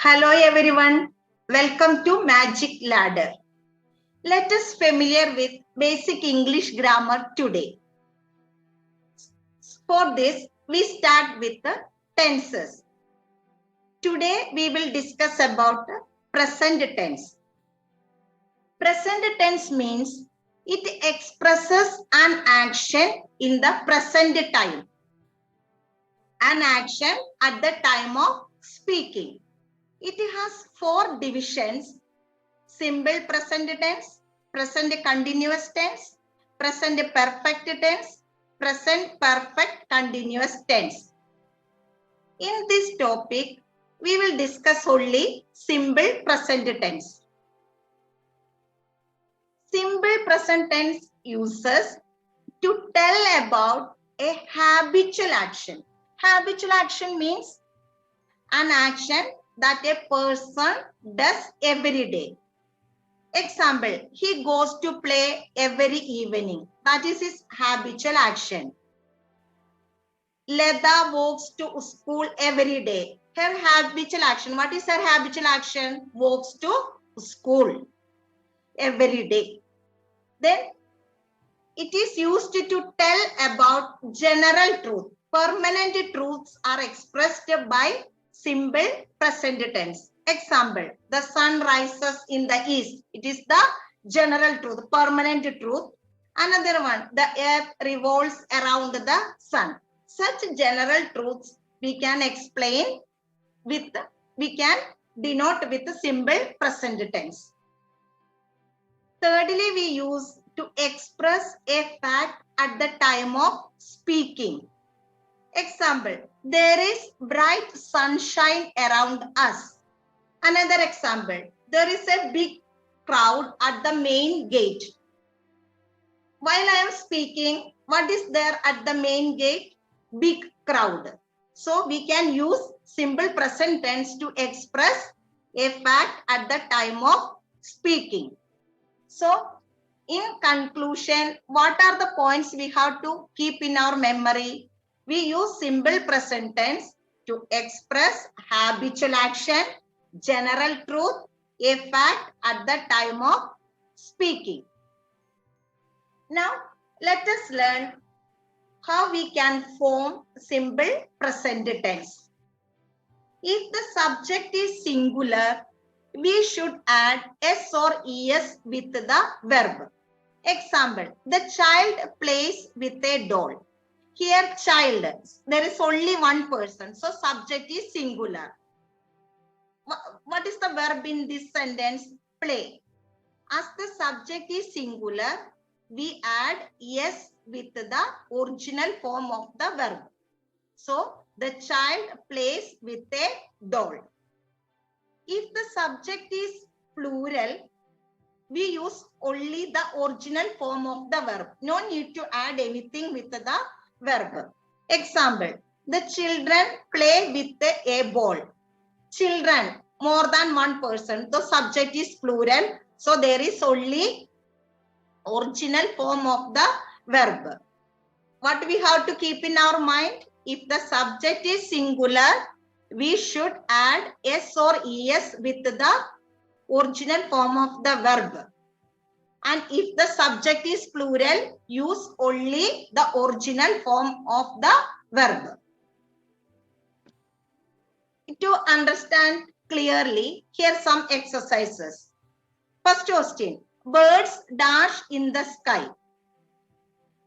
Hello everyone, welcome to Magic Ladder. Let us familiar with basic English grammar today. For this, we start with the tenses. Today we will discuss about the present tense. Present tense means it expresses an action in the present time. An action at the time of speaking. It has four divisions: simple present tense, present continuous tense, present perfect tense, present perfect continuous tense. In this topic, we will discuss only simple present tense. Simple present tense uses to tell about a habitual action. Habitual action means an action that a person does every day. Example, he goes to play every evening. That is his habitual action. Leda walks to school every day. Her habitual action. What is her habitual action? Walks to school every day. Then it is used to tell about general truth. Permanent truths are expressed by simple present tense. Example, the sun rises in the east. It is the general truth, permanent truth. Another one, the earth revolves around the sun. Such general truths we can explain with, we can denote with the simple present tense. Thirdly, we use to express a fact at the time of speaking. Example, there is bright sunshine around us. Another example, there is a big crowd at the main gate. While I am speaking, what is there at the main gate? Big crowd. So we can use simple present tense to express a fact at the time of speaking. So in conclusion, what are the points we have to keep in our memory? We use simple present tense to express habitual action, general truth, a fact at the time of speaking. Now, let us learn how we can form simple present tense. If the subject is singular, we should add s or es with the verb. Example, the child plays with a doll. Here, child, there is only one person, so subject is singular. What is the verb in this sentence? Play. As the subject is singular, we add yes with the original form of the verb. So, the child plays with a doll. If the subject is plural, we use only the original form of the verb. No need to add anything with the verb. Example, the children play with a ball. Children, more than one person. The subject is plural. So there is only original form of the verb. What we have to keep in our mind? If the subject is singular, we should add s or es with the original form of the verb. And if the subject is plural, use only the original form of the verb. To understand clearly, here are some exercises. First question, birds dash in the sky.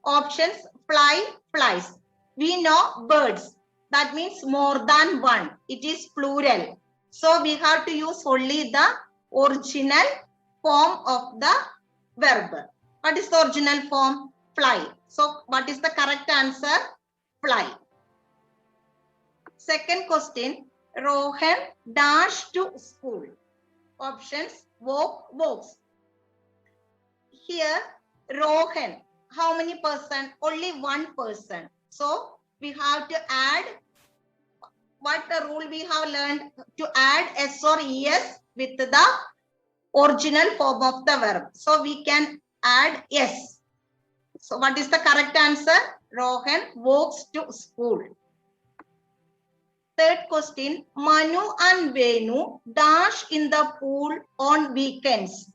Options, fly, flies. We know birds. That means more than one. It is plural. So we have to use only the original form of the verb. What is the original form? Fly. So what is the correct answer? Fly. Second question, Rohan dash to school. Options, walk, walks. Here, Rohan, how many person? Only one person. So we have to add, what the rule we have learned? To add s or es with the original form of the verb. So we can add yes. So what is the correct answer? Rohan walks to school. Third question, Manu and Venu dash in the pool on weekends.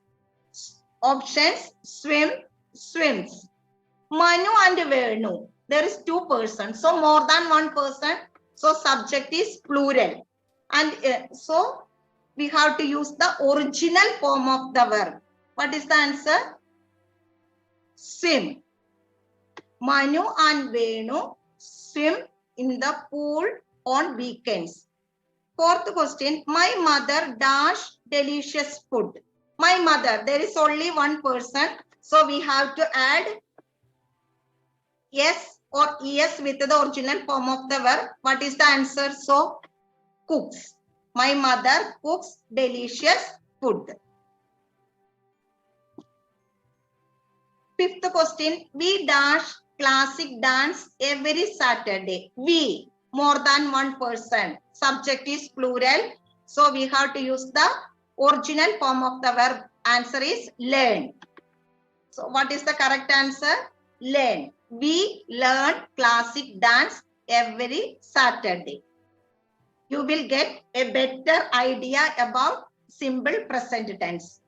Options, swim, swims. Manu and Venu, there is two persons, so more than one person, so subject is plural. And so we have to use the original form of the verb. What is the answer? Swim. Manu and Venu swim in the pool on weekends. Fourth question, my mother dash delicious food. My mother, there is only one person, so we have to add yes or es with the original form of the verb. What is the answer? So, cooks. My mother cooks delicious food. Fifth question, we dash classic dance every Saturday. We, more than one person. Subject is plural. So we have to use the original form of the verb. Answer is learn. So what is the correct answer? Learn. We learn classic dance every Saturday. You will get a better idea about simple present tense.